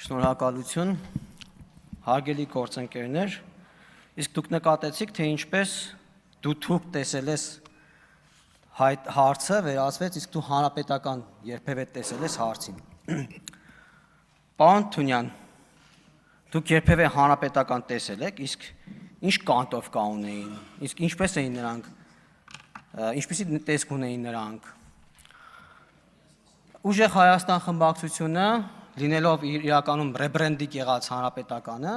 Շնորհակալություն, հարգելի գործընկերներ, իսկ դուք նկատեցիք, թե ինչպես դուք տեսել ես հարցը վերածվեց, իսկ դու հանրապետական երբևէ տեսել ես հարցին։ Պարոն Թունյան, դուք երբևէ հանրապետական տեսել եք, իսկ ինչ կանտով կա ունեին, իսկ ինչպես էին նրանք, ինչպեսի տեսք ունեին նրանք։ Ուժեղ Հայաստան խմբակցությունը, լինելով իրականում ռեբրենդինգ եղած հանրապետականը,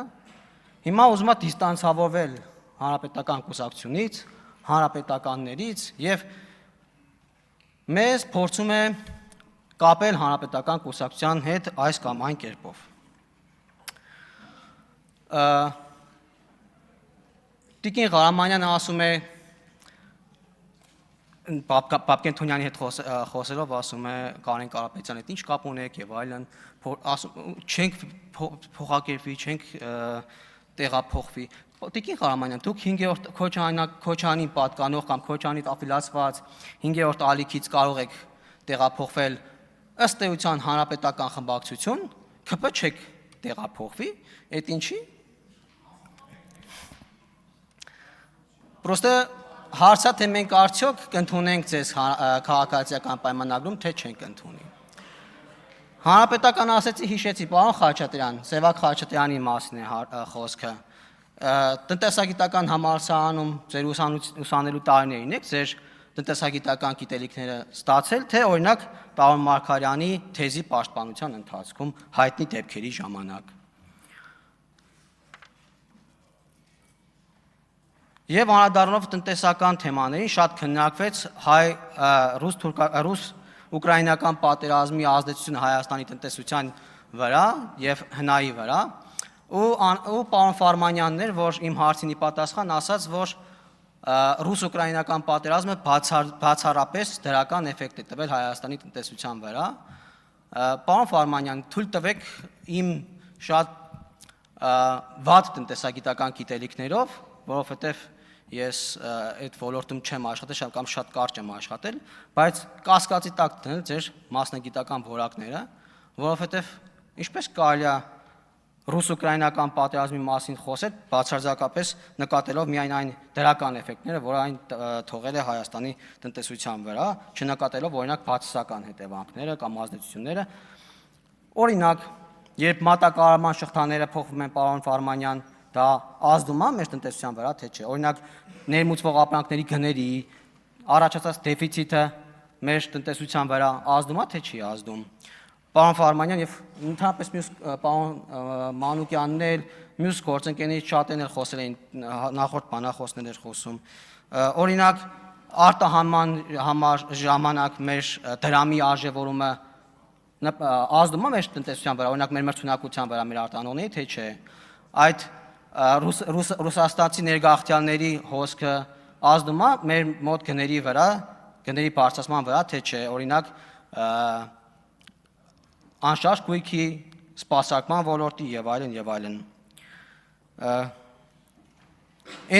հիմա ուզում է դիստանցավորվել հանրապետական կուսակցությունից, հանրապետականներից եւ մեզ փորձում է կապել հանրապետական կուսակցության հետ այս կամ այն կերպով։ Տիկին Ղարամանյանը ասում է Պապկեն Թունյանի հետ խոսելով ասում է Կարեն Կարապետյանի հետ ինչ կապ ունեք եւ այլն, չենք փոխակերպվի, չենք տեղափոխվի։ Տիկին Ղարամանյան, դուք 5-րդ Քոչանին պատկանող կամ Քոչանից աֆիլացված 5-րդ ալիքից կարող եք տեղափոխվել ըստ էության հանրապետական խմբակցություն, ԿՊ չեք տեղափոխվի, այդ ինչի։ Պրոստը հարցա թե մենք արդյոք կընդունենք ձեզ քաղաքացիական պայմանագրում, թե չենք ընդունի։ Հանրապետական ասեցի, հիշեցի, պարոն Խաչատրյան, Սևակ Խաչատրյանի մասին է խոսքը։ Տնտեսագիտական համալսարանում ձեր ուսանելու տարիներին եք ձեր տնտեսագիտական գիտելիքները ստացել, թե օրինակ պարոն Մարգարյանի թեզի պաշտպանության ընթացքում հայտնի դեպքերի ժամանակ։ Եվ անդրադառնալով տնտեսական թեմաներին շատ քննարկվեց ռուս-ուկրաինական պատերազմի ազդեցությունը Հայաստանի տնտեսության վրա եւ հնայի վրա, ու պարոն Ֆարմանյանն էր, որ իմ հարցին ի պատասխան ասաց, որ ռուս-ուկրաինական պատերազմը բացառապես դրական էֆեկտ է տվել Հայաստանի տնտեսության վրա։ Պարոն Ֆարմանյան, թույլ տվեք իմ շատ վատ տնտեսագիտական գիտելիքներով, որովհետև ես այդ ոլորտում չեմ աշխատել կամ շատ կարճ եմ աշխատել, բայց կասկածի տակ դնել ձեր մասնագիտական որակները, որովհետև ինչպես կարելի է ռուս-ուկրաինական պատերազմի մասին խոսել, բացարձակապես նկատելով միայն այն դրական էֆեկտները, որ այն թողել է Հայաստանի տնտեսության վրա, չնկատելով օրինակ բացասական հետևանքները կամ ազդեցությունները։ Օրինակ, երբ մատակարարման շղթաները փոխվում են, պարոն Ֆարմանյան, դա ազդում է մեր տնտեսության վրա, թե չէ։ Օրինակ, ներմուծվող ապրանքների գների առաջացած դեֆիցիտը մեր տնտեսության վրա ազդում է, թե չի ազդում։ Պարոն Ֆարմանյան եւ ընդհանրապես մյուս պարոն Մանուկյանն էլ, մյուս գործընկերներից շատերն էլ խոսել էին, նախորդ բանախոսներ էր խոսում։ Օրինակ, արտահանման համար ժամանակ մեր դրամի արժևորումը ազդում է մեր տնտեսության վրա, օրինակ մեր մրցունակության վրա, մեր արտանողների, թե չէ։ Այդ ռուսաստանցի ներգաղթյալների հոսքը ազդում է մեր մոտ գների վրա, գների բարձրացման վրա, թե չէ, օրինակ անշարժ գույքի սպասարկման ոլորտի եւ այլն եւ այլն։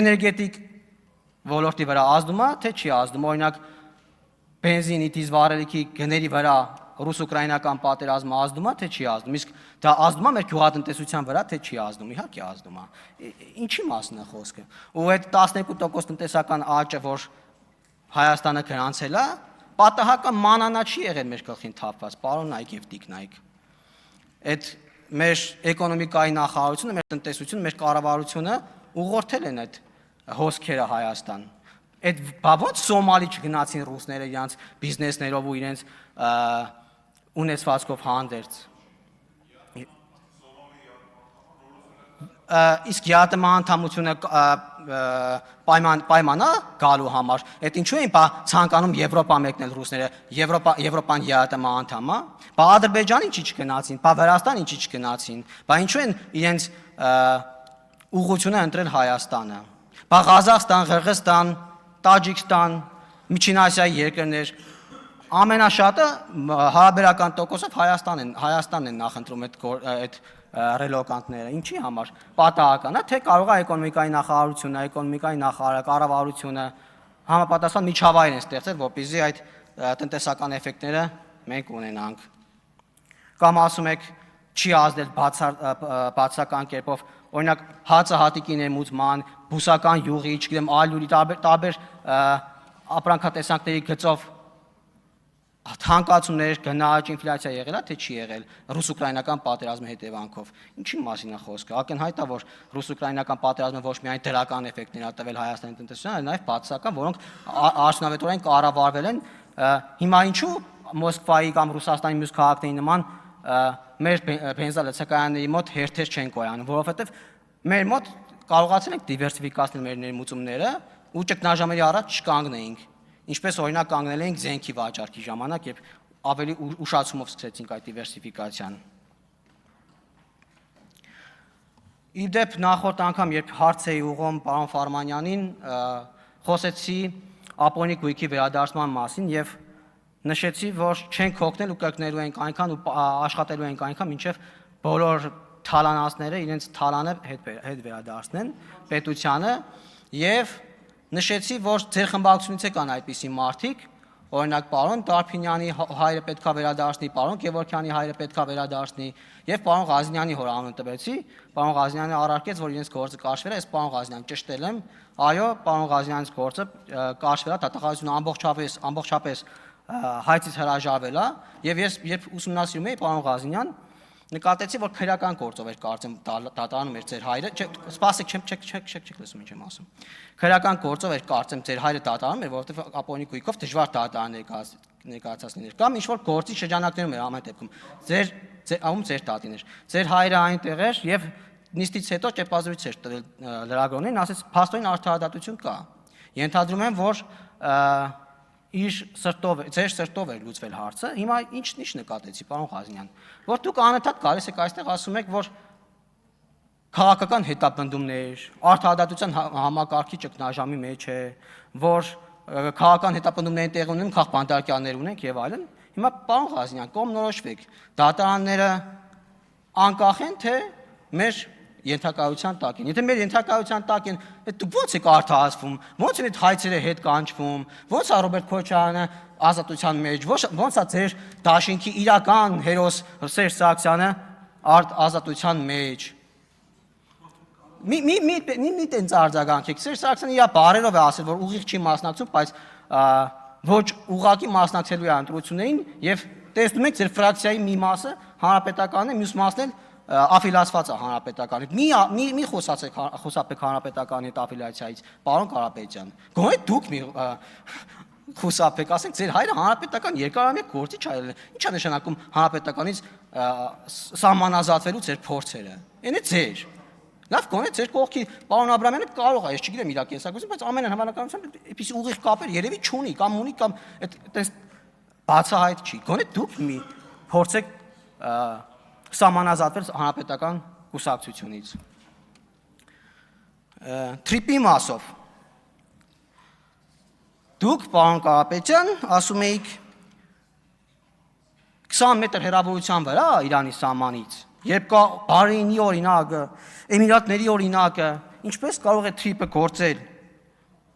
Էներգետիկ ոլորտի վրա ազդում է, թե չի ազդում, օրինակ բենզինի, դիզվառելիքի գների վրա ռուս-ուկրաինական պատերազմը ազդում է, թե չի ազդում, իսկ դա ազդում է մեր գյուղատնտեսության վրա, թե չի ազդում, իհարկե ազդում է։ Ինչի մասն է խոսքը։ Ու այդ 12% տնտեսական աճը, որ Հայաստանը գրանցել է, պատահական մանանա չի եղել մեր գլխին թափված, պարոն Նայք եւ Տիկ Նայք։ Այդ մեր էկոնոմիկայի նախարարությունը, մեր տնտեսությունը, մեր կառավարությունը ուղղորդել են այդ հոսքերը Հայաստան։ Այդ բա ոնց Սոմալի չգնացին ռուսները իրենց բիզնեսներով ու իրենց ունեցվածքով հանդերձ։ Իսկ ԵԱՏՄ անդամությունը պայմանա գալու համար, այդ ինչու են ցանկանում Եվրոպա մեկնել ռուսները, Եվրոպան ԵԱՏՄ անդամ է, բա Ադրբեջան ինչի չգնացին, բա Վրաստան ինչի չգնացին, բա ինչու են իրենց ուղղությունը ընտրել Հայաստանը, բա Ղազախստան, Ղրղստան, Տաջիկստան, Միջին Ասիայի երկրներ, ամենաշատը հարաբերական տոկոսով Հայաստանն են նախընտրում այդ ռելոկանտները, ինչի համար, պատահական է, թե կարող է էկոնոմիկայի նախարարությունը, էկոնոմիկայի նախարարը, կառավարությունը համապատասխան միջավայր են ստեղծել, որպեսզի այդ տնտեսական էֆեկտները մենք ունենանք։ Կամ ասում եք, չի ազդել բացական կերպով, օրինակ հացը հատիկի ներմուծման, բուսական յուղի, չգիտեմ, այլ ուրի տարբեր ապրանքատեսակների գծով թանկացումներ, գնաճ, ինֆլյացիա եղել է, թե չի եղել ռուս-ուկրաինական պատերազմի հետևանքով։ Ինչի մասին է խոսքը։ Ակնհայտ է, որ ռուս-ուկրաինական պատերազմը ոչ միայն դրական էֆեկտներ ա տվել Հայաստանի տնտեսությանը, այլ նաև բացասական, որոնք արդյունավետորեն կառավարվել են։ Հիմա ինչու Մոսկվայի կամ Ռուսաստանի մյուս քաղաքների նման մեր բենզալցակայանների մոտ հերթեր չեն կոյանում, որովհետև մեր մոտ կարողացել ենք դիվերսիֆիկացնել մեր ներմուծումները ու ճգնաժամերի առաջ չկանգնեինք։ Ինչպես օրինակ կանգնել էինք զենքի վաճառքի ժամանակ, երբ ավելի ուշացումով սկսեցինք այդ դիվերսիֆիկացիան։ Իդեպ նախորդ անգամ, երբ հարց էի ուղղում պարոն Ֆարմանյանին, խոսեցի ապօրինի գույքի վերադարձման մասին եւ նշեցի, որ չենք հոգնել ու կրկնելու ենք այնքան ու աշխատելու ենք այնքան, մինչև բոլոր թալանացները իրենց թալանը հետ վերադարձնեն պետությանը եւ նշեցի, որ ձեր խմբակցությունից կան այդպիսի մարդիկ, օրինակ պարոն Տարփինյանի հայրը պետքա վերադարձնի, պարոն Գևորգյանի հայրը պետքա վերադարձնի եւ պարոն Ղազնյանի հոր անունը տվեցի, պարոն Ղազնյանը առարկեց, որ իրենց գործը կարճվել է, ես պարոն Ղազնյան ճշտել եմ, այո, պարոն Ղազնյանից գործը կարճվել է, դատախազությունը ամբողջապես հայցից հրաժարվել է եւ ես երբ ուսումնասիրում էի պարոն Ղազնյան նկատեցի, որ քրեական գործով էր կարծեմ դատարանում էր ձեր հայրը, սպասեք, չեք լսում ինչ եմ ասում։ Քրեական գործով էր կարծեմ ձեր հայրը դատարանում էր, որովհետև ապօրինի գույքով դժվար դատարան ներկայացնել կամ ինչ որ գործի շրջանակներում էր ամեն դեպքում։ Ձեր տատին էր։ Ձեր հայրը այնտեղ էր եւ նիստից հետո ճեպազրույց էր տվել լրագրողներին, ասեց փաստորեն արդարադատություն կա։ Ենթադրում եմ, որ ձեր սրտով էր լուծվել հարցը, հիմա ինչ նկատեցի, պարոն Ղազնյան, որ դուք անընդհատ գալիս եք այստեղ ասում եք, որ քաղաքական հետապնդումներ, արդարադատության համակարգի ճգնաժամի մեջ է, որ քաղաքական հետապնդումների տեղ ունեն, քաղբանտարկյաններ ունենք եւ այլն, հիմա պարոն Ղազնյան, կողմնորոշվեք, դատարանները անկախ են, թե մեր ենթակայության տակ են։ Եթե մեր ենթակայության տակ են, դուք ո՞նց եք արդարացվում, ո՞նց են այդ հայցերը հետ կանչվում, ո՞նց է Ռոբերտ Քոչարյանը ազատության մեջ, ո՞նց է ձեր դաշինքի իրական հերոս Սերժ Սարգսյանը ազատության մեջ։ Մի տենց արձագանքեք, Սերժ Սարգսյանը իր բարերով է ասել, որ ուղիղ չի մասնակցում, բայց ոչ ուղղակի մասնակցելու է ընտրություններին եւ տեսնում եք ձեր ֆրակցիայի մի մասը հանրապետականն է, մյուս մասն էլ աֆիլացված է հանրապետականի։ Մի խոսապեք հանրապետականի հետ աֆիլյացիայից, պարոն Կարապետյան։ Գոնե դուք մի խոսապեք, ասենք ձեր հայրը հանրապետական երկարամյա գործիչ այլ է։ Ինչ է նշանակում հանրապետականից սահմանազատվելու ձեր փորձերը։ Էնե ձեր։ Լավ, գոնե ձեր կողքի պարոն Աբրամյանը կարող է, ես չգիտեմ իր կենսագրությունը, բայց ամեն հավանականությամբ այդպիսի ուղիղ կապեր երևի չունի կամ ունի կամ այդպես բացահայտ չի։ Գոնե դուք մի փորձեք սահմանազատվել հանրապետական կուսակցությունից։ Թրիպի մասով դուք, պարոն Կարապետյան, ասում էիք 20 մետր հեռավորության վրա Իրանի սահմանից, երբ կա Բահրեյնի օրինակը, Էմիրատների օրինակը, ինչպես կարող է թրիպը գործել,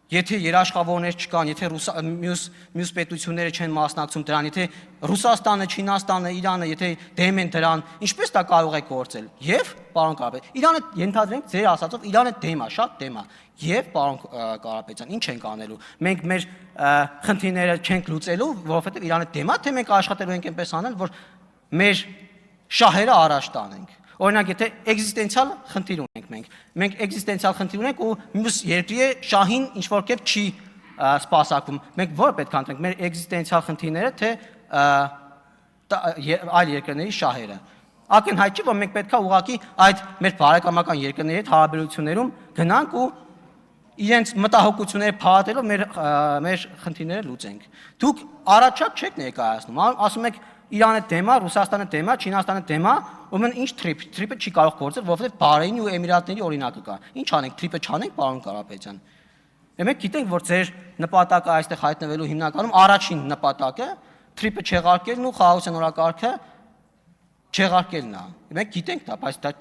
եթե երաշխավորներ չկան, եթե մյուս պետությունները չեն մասնակցում դրան, եթե Ռուսաստանը, Չինաստանը, Իրանը, եթե դեմ են դրան, ինչպես դա կարող է գործել։ Եվ պարոն Կարապետյան, Իրանը ենթադրենք ձեր ասածով Իրանը դեմ է, շատ դեմ է։ Եվ պարոն Կարապետյան, ինչ ենք անելու։ Մենք մեր խնդիրները չենք լուծելու, որովհետև Իրանը դեմ է, թե մենք աշխատելու ենք այնպես անել, որ մեր շահերը առաջ տանենք։ Օրինակ, եթե էգզիստենցիալ խնդիր ունենք մենք էգզիստենցիալ խնդիր ունենք ու մյուս երկրի շահին ինչ-որ կերպ չի սպասարկվում։ Մենք որը պետք է ընտրենք, մեր էգզիստենցիալ խնդիրները, թե այլ երկրների շահերը։ Ակնհայտ չի, որ մենք պետք է ուղղակի այդ մեր բարեկամական երկրների հետ հարաբերություններում գնանք ու իրենց մտահոգությունները փաթելով մեր խնդիրները լուծենք։ Դուք առաջակ չեք ներկայացնում, ասում եք Իրանը դեմ է, Ռուսաստանը դեմ է, Չինաստանը դեմ է, ուրեմն ինչ թրիպը չի կարող գործել, որովհետև Բահրեյնի ու Էմիրատների օրինակը կա։ Ինչ անենք, թրիպը չանենք, պարոն Կարապետյան։ Մենք գիտենք, որ ձեր նպատակը այստեղ հայտնվելու հիմնականում առաջին նպատակը թրիպը չեղարկելն ու խաղաղության օրակարգը չեղարկելն է։ Մենք գիտենք դա, բայց դա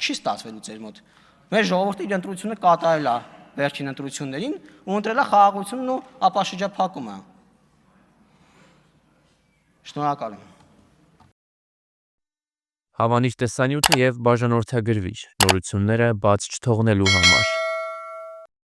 չի ստացվելու ձեր մոտ։ Մեր ժողովուրդը իր ընտրությունը կատարել է վերջին ընտրություններին ու ընտրել է խաղաղությունն ու ապաշրջափակումը։ Շնորհակալ եմ։ Հավանիր տեսանյութը եւ բաժանորդագրվիր նորությունները բաց չթողնելու համար։